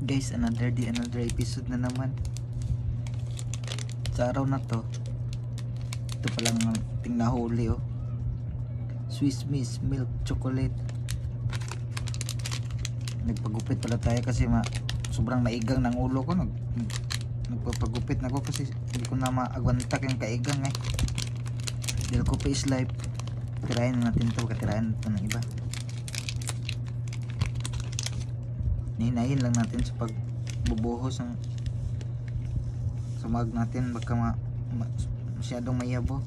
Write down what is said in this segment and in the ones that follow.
Guys, another day, another episode na naman. Sa araw na to, ito palang ting nahuli oh. Swiss Miss Milk Chocolate. Nagpagupit pala tayo kasi sobrang maigang ng ulo ko. Nagpapagupit na ako kasi hindi ko na maagwanta yung kaigang eh. Dahil ko pa is life. Tirahin natin to, katirahin ito ng iba. Nihinayin lang natin sa pagbubuhos ng sumag natin, baka masyadong mayabo.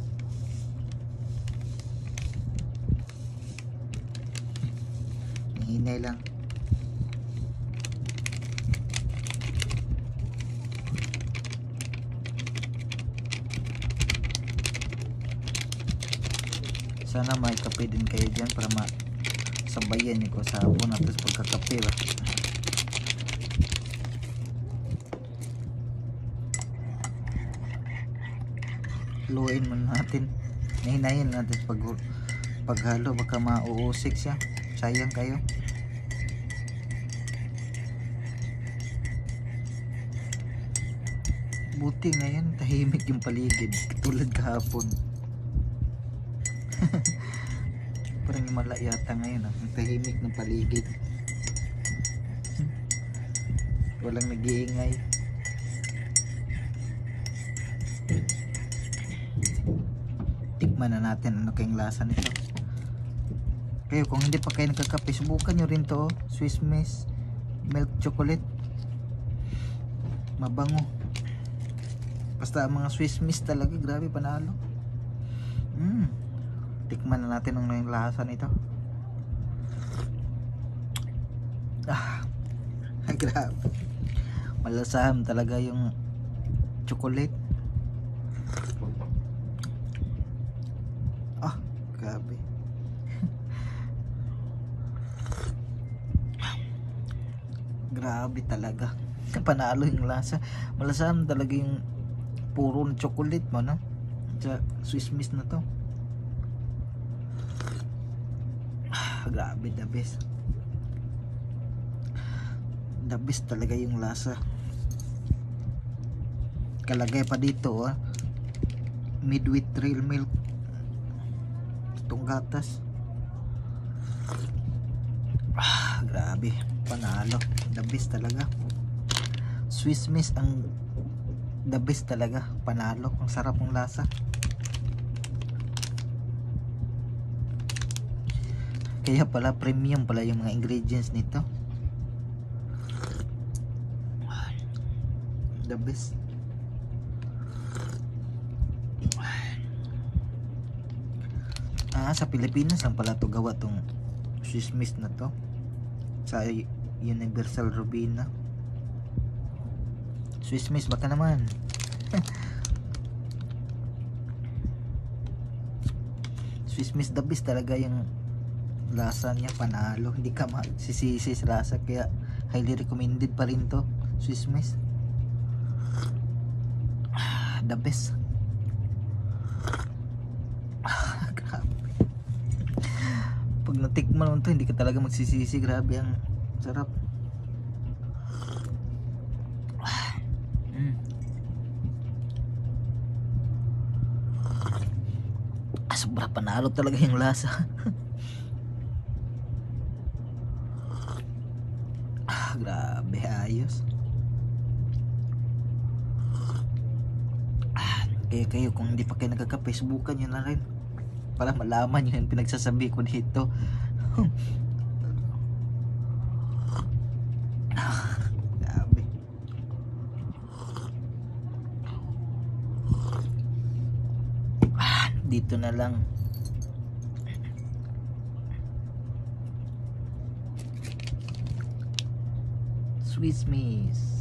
Nihinay lang. Sana may kape din kayo dyan para masabayan nyo ko sa hapon at sa pagkakape ba. Luin mo natin, nahinayin natin paghalo, baka mauusik siya, sayang kayo. Buti ngayon tahimik yung paligid tulad kahapon. Parang himala yata ngayon ang tahimik ng paligid. Walang nag-iingay. Tikman na natin ano kayong lasa nito. Kayo kung hindi pa kayo nagkakape, subukan nyo rin to oh. Swiss Miss Milk Chocolate, mabango. Basta ang mga Swiss Miss talaga, grabe, panalo. Tikman na natin ang lasa nito. Grabe, malasam talaga yung chocolate. Grabe. Grabe talaga, panalo yung lasa. Malasam talaga yung puro chocolate mo, no? Sa Swiss Miss na to. Grabe, the best. The best talaga yung lasa. Kalagay pa dito midwheat real milk. Itong gatas. Grabe, panalo. The best talaga. Swiss Miss ang the best talaga, panalo. Ang sarap ng lasa. Kaya pala premium pala yung mga ingredients nito. The best. Sa Pilipinas lang pala to gawa tong Swiss Miss na to, sa Universal Robina. Swiss Miss baka naman. Swiss Miss the best talaga yung lasa niya, panalo. Hindi ka magsisisi sa lasa, kaya highly recommended pa rin to Swiss Miss. The best. Grabe, pag natikman mo to hindi ka talaga magsisisi. Grabe, ang sarap. Sobra panalo talaga yung lasa. Grabe, ayos. Kaya kayo kung hindi pa kayo nagkakape, subukan nyo na rin para malaman nyo yung pinagsasabi ko dito. Grabe. Dito na lang. Swiss Miss.